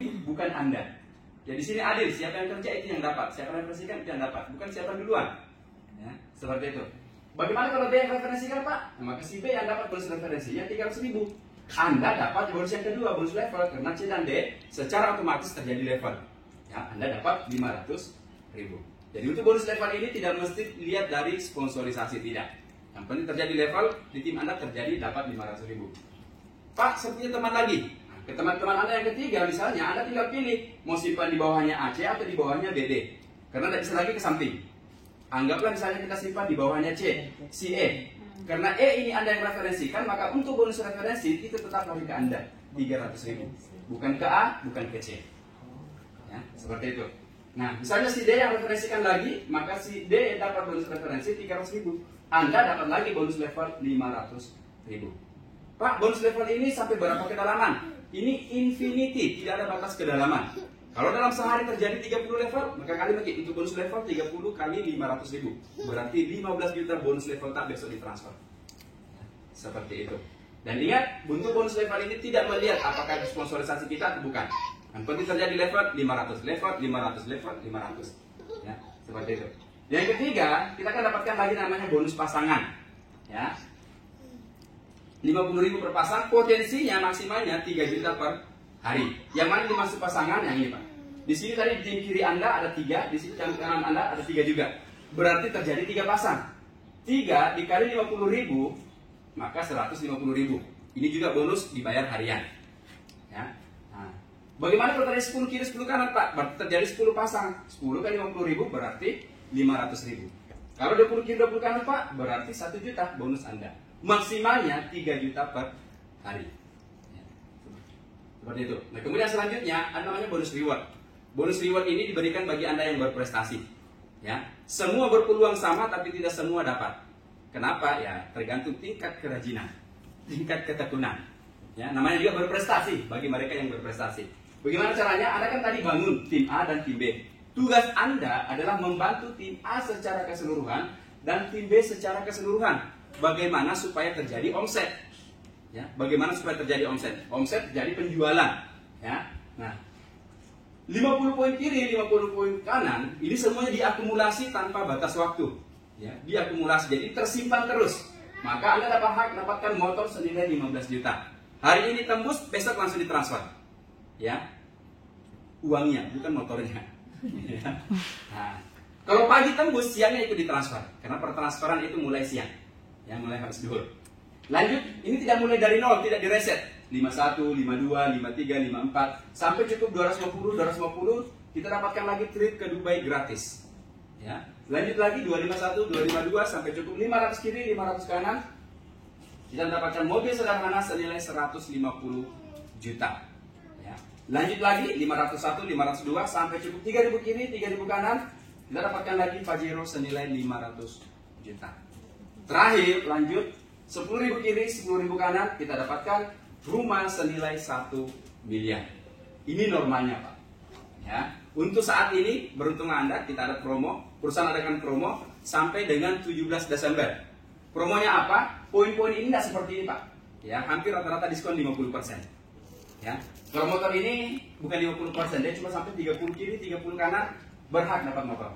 bukan Anda. Jadi sini adil, siapa yang kerja itu yang dapat, siapa yang referensikan itu yang dapat, bukan siapa duluan. Ya, seperti itu. Bagaimana kalau B yang referensikan Pak? Nah, maka si B yang dapat bonus referensinya 300.000. Anda dapat bonus yang kedua, bonus level, karena C dan D secara otomatis terjadi level. Ya, Anda dapat 500.000. Jadi untuk bonus level ini tidak mesti lihat dari sponsorisasi, tidak. Yang penting terjadi level, di tim Anda terjadi dapat 500.000. Pak, saya punya teman lagi. Nah, ke teman-teman Anda yang ketiga, misalnya Anda tinggal pilih mau simpan di bawahnya AC atau di bawahnya BD. Karena tidak bisa lagi ke samping. Anggaplah misalnya kita simpan di bawahnya C, si E. Karena E ini Anda yang referensikan, maka untuk bonus referensi itu tetap lari ke Anda 300.000. Bukan ke A, bukan ke C. Ya, seperti itu. Nah, misalnya si D yang referensikan lagi, maka si D dapat bonus referensi 300.000. Anda dapat lagi bonus level 500.000. Pak, bonus level ini sampai berapa kedalaman? Ini infinity, tidak ada batas kedalaman. Kalau dalam sehari terjadi 30 level, maka kali lagi untuk bonus level 30 kali 500.000. Berarti 15 juta bonus level tak besok ditransfer. Seperti itu. Dan ingat, untuk bonus level ini tidak melihat apakah sponsorisasi kita atau bukan. Yang penting terjadi level 500, level 500, level 500. Ya, seperti itu. Yang ketiga, kita akan dapatkan lagi namanya bonus pasangan. Ya. 50.000 per pasang, potensinya maksimalnya 3 juta per hari. Yang mana dimaksud pasangan? Yang ini Pak. Di sini tadi di tim kiri Anda ada 3, di sini tim kanan Anda ada 3 juga. Berarti terjadi 3 pasang. 3 dikali 50.000, maka 150.000. Ini juga bonus dibayar harian. Ya. Nah, bagaimana kalau terjadi 10 kiri 10 kanan Pak? Berarti terjadi 10 pasang. 10 kali 50.000 berarti 500.000. Kalau 20 kiri 20 kanan Pak, berarti 1 juta bonus Anda. Maksimalnya 3 juta per hari. Ya. Seperti itu. Nah, kemudian selanjutnya ada namanya bonus reward. Bonus reward ini diberikan bagi Anda yang berprestasi. Ya. Semua berpeluang sama tapi tidak semua dapat. Kenapa? Ya, tergantung tingkat kerajinan, tingkat ketekunan. Ya, namanya juga berprestasi bagi mereka yang berprestasi. Bagaimana caranya? Anda kan tadi bangun tim A dan tim B. Tugas Anda adalah membantu tim A secara keseluruhan dan tim B secara keseluruhan. Bagaimana supaya terjadi omset? Ya, bagaimana supaya terjadi omset? Omset jadi penjualan. Ya, nah, 50 poin kiri, 50 poin kanan, ini semuanya diakumulasi tanpa batas waktu. Ya, diakumulasi, jadi tersimpan terus. Maka Anda dapatkan motor senilai 15 juta. Hari ini tembus, besok langsung ditransfer. Ya, uangnya, bukan motornya. Ya. Nah, kalau pagi tembus, siangnya ikut ditransfer. Karena pertransferan itu mulai siang. Yang mulai harus duhur. Lanjut, ini tidak mulai dari nol, tidak direset. 51, 52, 53, 54 sampai cukup 250, kita dapatkan lagi trip ke Dubai gratis. Ya. Lanjut lagi 251, 252 sampai cukup 500 kiri, 500 kanan. Kita mendapatkan mobil sederhana senilai 150 juta. Ya. Lanjut lagi 501, 502 sampai cukup 3000 kiri, 3000 kanan. Kita dapatkan lagi Pajero senilai 500 juta. Terakhir, lanjut 10.000 kiri, 10.000 kanan, kita dapatkan rumah senilai 1 miliar. Ini normalnya Pak. Ya, untuk saat ini beruntung Anda, kita ada promo, perusahaan adakan promo sampai dengan 17 Desember. Promonya apa? Poin-poin ini tidak seperti ini Pak. Ya, hampir rata-rata diskon 50%. Ya, kalau motor ini bukan 50%, dia cuma sampai 30 kiri, 30 kanan, berhak dapat motor.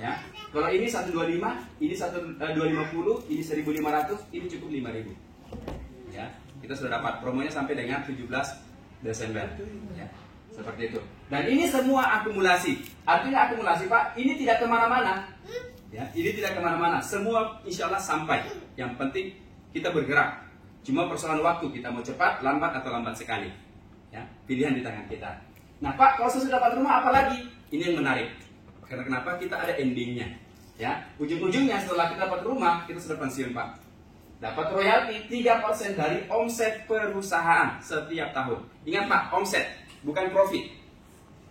Ya, kalau ini 125, ini 250, ini 1.500, ini cukup 5.000. Ya, kita sudah dapat promonya sampai dengan 17 Desember. Ya, seperti itu. Dan ini semua akumulasi. Artinya akumulasi Pak, ini tidak kemana-mana. Ya, ini tidak kemana-mana. Semua insya Allah sampai. Yang penting kita bergerak. Cuma persoalan waktu, kita mau cepat, lambat atau lambat sekali. Ya, pilihan di tangan kita. Nah Pak, kalau saya sudah dapat rumah apa lagi? Ini yang menarik. Karena kenapa? Kita ada endingnya. Ya, ujung-ujungnya setelah kita dapat rumah, kita sudah pensiun Pak. Dapat royalti 3% dari omset perusahaan setiap tahun. Ingat Pak, omset, bukan profit.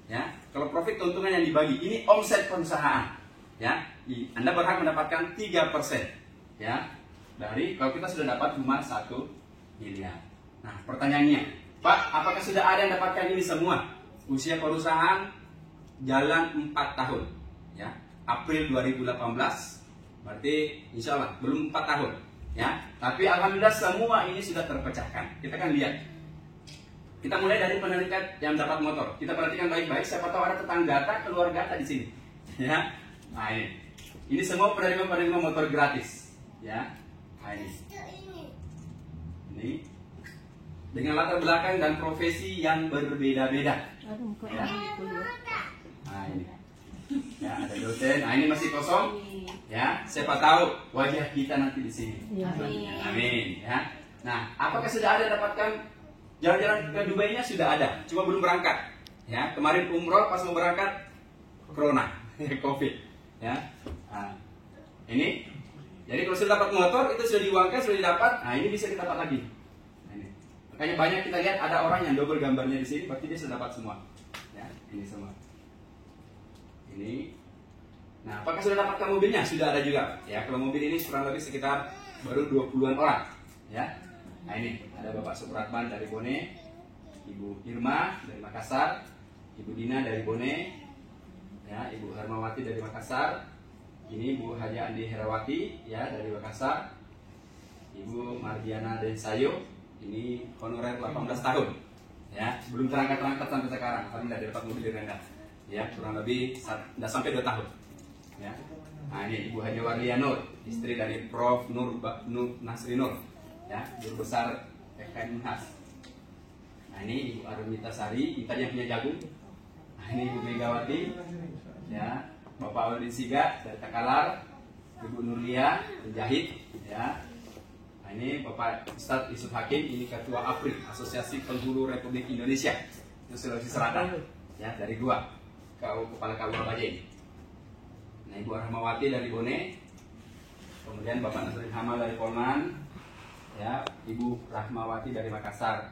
Ya, kalau profit keuntungan yang dibagi, ini omset perusahaan. Ya, Anda berhak mendapatkan 3%. Ya, dari kalau kita sudah dapat rumah 1 miliar. Nah, pertanyaannya, Pak, apakah sudah ada yang dapatkan ini semua? Usia perusahaan jalan 4 tahun. Ya, April 2018, berarti insya Allah belum 4 tahun. Ya, tapi alhamdulillah semua ini sudah terpecahkan. Kita kan lihat Kita mulai dari penelitian yang dapat motor. Kita perhatikan baik-baik, siapa tahu ada tetangga, keluarga di sini. Ya, nah ini semua penerima motor gratis. Ya, nah ini dengan latar belakang dan profesi yang berbeda-beda. Ya. Nah ini, ya ada dosen. Nah ini masih kosong. Ya, siapa tahu wajah kita nanti di sini. Amin. Ya. Nah, apakah sudah ada dapatkan? Jalan-jalan ke Dubai-nya sudah ada, cuma belum berangkat. Ya, kemarin umroh pas mau berangkat, corona, covid. Ya, nah, ini. Jadi kalau sudah dapat motor itu sudah diuangkan, sudah didapat. Nah ini bisa kita dapat lagi. Nah, ini. Makanya banyak kita lihat ada orang yang double gambarnya di sini, berarti dia sudah dapat semua. Ya, ini semua. Ini. Nah, apakah sudah dapatkan mobilnya? Sudah ada juga. Ya, kalau mobil ini kurang lebih sekitar baru 20-an orang. Ya. Nah ini ada Bapak Supratman dari Bone, Ibu Irma dari Makassar, Ibu Dina dari Bone, ya, Ibu Hermawati dari Makassar, ini Ibu Haja Andi Herawati ya dari Makassar, Ibu Mardiana Densayo, ini honorer 18 tahun, ya, belum terangkat sampai sekarang, paling tidak dapat mobil rendah, ya, kurang lebih tidak sampai 2 tahun, ya. Nah ini Ibu Haja Warlianur, istri dari Prof. Nur Nasri Nur. Ya, guru besar FKM Unhas. Nah ini Ibu Arumita Sari, kita yang punya jagung. Nah ini Ibu Megawati, ya, Bapak Audin Siga dari Takalar, Ibu Nurlia penjahit, ya. Nah ini Bapak Ustadz Yusuf Hakim, ini Ketua APRI, Asosiasi Penghulu Republik Indonesia, itu Sulawesi Selatan, ya, dari Gua, Kepala KUA Bajai. Nah Ibu Rahmawati dari Bone, kemudian Bapak Nasruddin Hamal dari Polman. Ya, Ibu Rahmawati dari Makassar,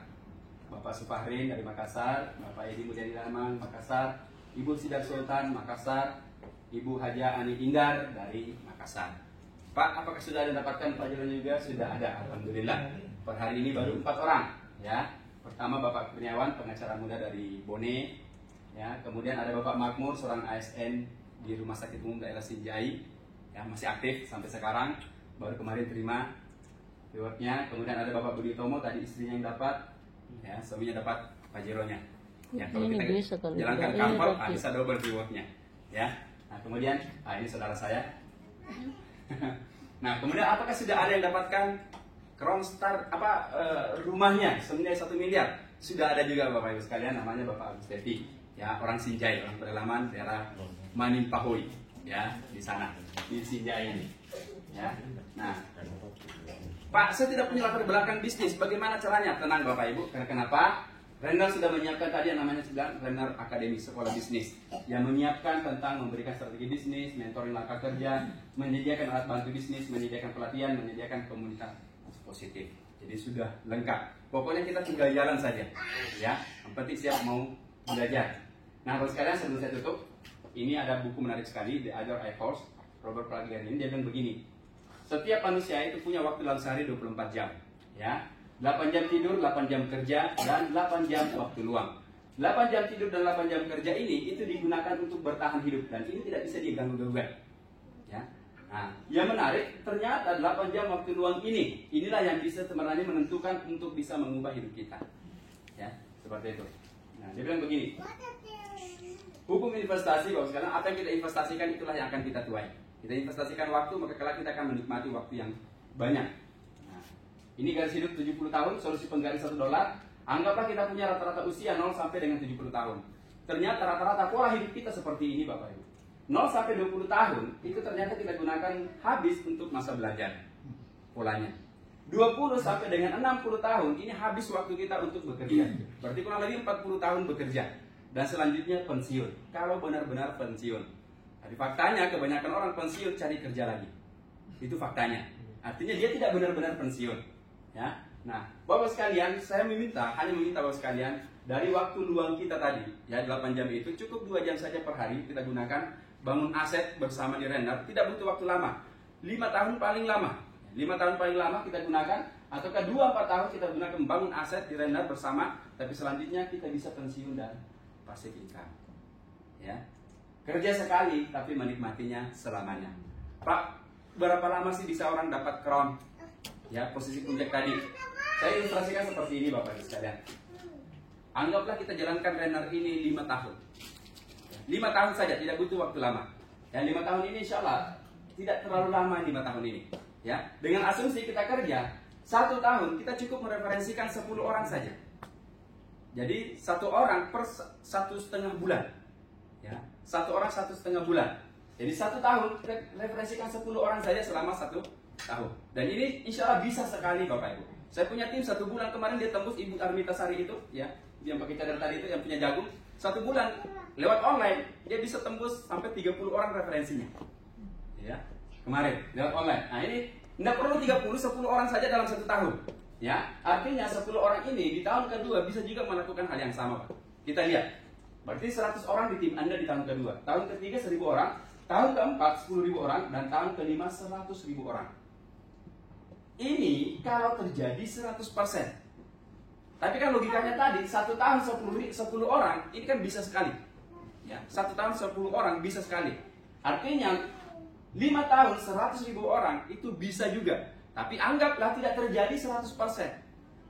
Bapak Supahrin dari Makassar, Bapak Edi Mulyadi Rahman Makassar, Ibu Sidar Sultan Makassar, Ibu Haja Ani Indar dari Makassar. Pak, apakah sudah ada dapatkan pelajaran juga? Sudah ada, alhamdulillah. Per hari ini baru 4 orang. Ya, pertama Bapak Kurniawan, pengacara muda dari Bone. Ya, kemudian ada Bapak Makmur, seorang ASN di Rumah Sakit Umum Daerah Sinjai, ya, masih aktif sampai sekarang. Baru kemarin terima rewardnya. Kemudian ada Bapak Budi Tomo, tadi istrinya yang dapat, ya, suaminya dapat pajeronya. Ya, kalau kita jalankan kantor, bisa double rewardnya. Ya, nah kemudian, ini saudara saya. Nah kemudian apakah sudah ada yang dapatkan Kronstar rumahnya senilai 1 miliar? Sudah ada juga Bapak Ibu sekalian, namanya Bapak Agus Tevi, ya, orang Sinjai, orang pedalaman daerah Manimpahoy, ya, di sana di Sinjai ini. Ya, nah. Pak, saya tidak punya latar belakang bisnis. Bagaimana caranya? Tenang Bapak Ibu. Karena kenapa? Renner sudah menyiapkan tadi yang namanya Renner Akademi, sekolah bisnis, yang menyiapkan tentang memberikan strategi bisnis, mentoring langkah kerja, menyediakan alat bantu bisnis, menyediakan pelatihan, menyediakan komunitas positif. Jadi sudah lengkap. Pokoknya kita tinggal jalan saja. Ya, yang penting siap mau belajar. Nah, kalau sekalian sebelum saya tutup, ini ada buku menarik sekali, The Other I Horse, Robert Plagin. Dia bilang begini. Setiap manusia itu punya waktu dalam sehari 24 jam, ya. 8 jam tidur, 8 jam kerja, dan 8 jam waktu luang. 8 jam tidur dan 8 jam kerja ini itu digunakan untuk bertahan hidup, dan ini tidak bisa diganggu-gugat. Ya. Nah, yang menarik ternyata 8 jam waktu luang inilah yang bisa sebenarnya menentukan untuk bisa mengubah hidup kita. Ya, seperti itu. Nah, dia bilang begini. Hukum investasi, Bapak sekalian, apa yang kita investasikan itulah yang akan kita tuai. Kita investasikan waktu, maka kelak kita akan menikmati waktu yang banyak. Nah, ini garis hidup 70 tahun, solusi penggaris $1. Anggaplah kita punya rata-rata usia 0 sampai dengan 70 tahun. Ternyata rata-rata pola hidup kita seperti ini Bapak Ibu. 0 sampai 20 tahun, itu ternyata kita gunakan habis untuk masa belajar. Polanya. 20 sampai dengan 60 tahun, ini habis waktu kita untuk bekerja. Berarti kurang lebih 40 tahun bekerja. Dan selanjutnya pensiun. Kalau benar-benar pensiun. Jadi faktanya kebanyakan orang pensiun cari kerja lagi. Itu faktanya. Artinya dia tidak benar-benar pensiun. Ya. Nah, Bapak sekalian, saya hanya meminta Bapak sekalian, dari waktu luang kita tadi, ya 8 jam itu cukup 2 jam saja per hari kita gunakan bangun aset bersama di Renner. Tidak butuh waktu lama. 5 tahun paling lama. 5 tahun paling lama kita gunakan, ataukah 2-4 tahun kita gunakan bangun aset di Renner bersama, tapi selanjutnya kita bisa pensiun dan passive income. Ya. Kerja sekali, tapi menikmatinya selamanya. Pak, berapa lama sih bisa orang dapat crown? Ya, posisi puncak tadi. Saya ilustrasikan seperti ini Bapak Ibu sekalian. Anggaplah kita jalankan Renner ini 5 tahun. 5 tahun saja, tidak butuh waktu lama. Dan 5 tahun ini insya Allah tidak terlalu lama 5 tahun ini. Ya, dengan asumsi kita kerja 1 tahun, kita cukup mereferensikan 10 orang saja. Jadi 1 orang per 1,5 bulan. Ya, 1 orang 1,5 bulan. Jadi 1 tahun kita referensikan 10 orang saja selama 1 tahun. Dan ini insya Allah bisa sekali Bapak Ibu. Saya punya tim 1 bulan kemarin dia tembus Ibu Armita Sari itu, ya, yang pakai cadar tadi itu, yang punya jagung. 1 bulan lewat online dia bisa tembus sampai 30 orang referensinya. Ya, kemarin lewat online. Nah ini tidak perlu 30, 10 orang saja dalam 1 tahun. Ya, artinya 10 orang ini di tahun kedua bisa juga melakukan hal yang sama, Pak. Kita lihat. Berarti 100 orang di tim Anda di tahun kedua. Tahun ketiga 1.000 orang, tahun keempat 10.000 orang, dan tahun kelima 100.000 orang. Ini kalau terjadi 100%. Tapi kan logikanya tadi 1 tahun 10 orang, ini kan bisa sekali. Ya, 1 tahun 10 orang bisa sekali. Artinya 5 tahun 100.000 orang itu bisa juga. Tapi anggaplah tidak terjadi 100%.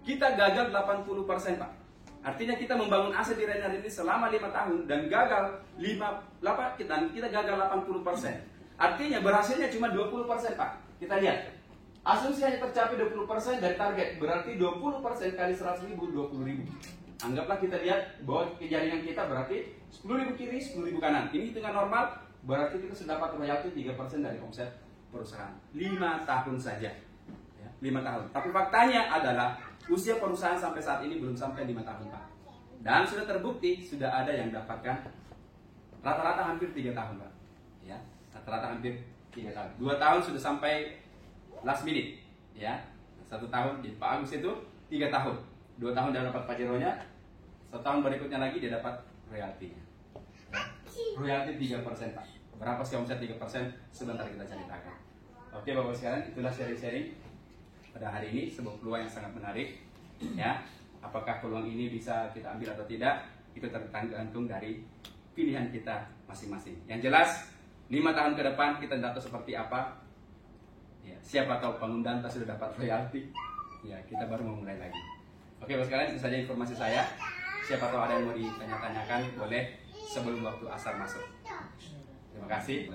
Kita gagal 80%, Pak. Artinya kita membangun aset di Renner ini selama 5 tahun dan gagal kita gagal 80%. Artinya berhasilnya cuma 20%, Pak. Kita lihat. Asumsi hanya tercapai 20% dari target. Berarti 20% kali 100.000, 20.000. Anggaplah kita lihat bahwa jaringan kita berarti 10.000 kiri, 10.000 kanan. Ini hitungan normal, berarti kita sudah dapat royalti 3% dari omset perusahaan. 5 tahun saja. Ya, 5 tahun. Tapi faktanya adalah usia perusahaan sampai saat ini belum sampai 5 tahun, Pak. Dan sudah terbukti, sudah ada yang dapatkan rata-rata hampir 3 tahun, Pak. Ya, rata-rata hampir 3 tahun. 2 tahun sudah sampai last minute, ya. 1 tahun, jadi Pak Agus itu 3 tahun. 2 tahun dia dapat pajeronya, 1 tahun berikutnya lagi dia dapat royaltinya. Royalti 3%, Pak. Berapa sih omset 3%? Sebentar kita ceritakan. Oke Bapak sekalian, itulah sharing-sharing pada hari ini, sebuah peluang yang sangat menarik. Ya, apakah peluang ini bisa kita ambil atau tidak, itu tergantung dari pilihan kita masing-masing. Yang jelas, 5 tahun ke depan kita tidak tahu seperti apa. Ya, siapa tahu pengundang sudah dapat royalti. Ya, kita baru memulai lagi. Oke, Bapak sekalian, itu saja informasi saya. Siapa tahu ada yang mau ditanya-tanyakan, boleh sebelum waktu asar masuk. Terima kasih.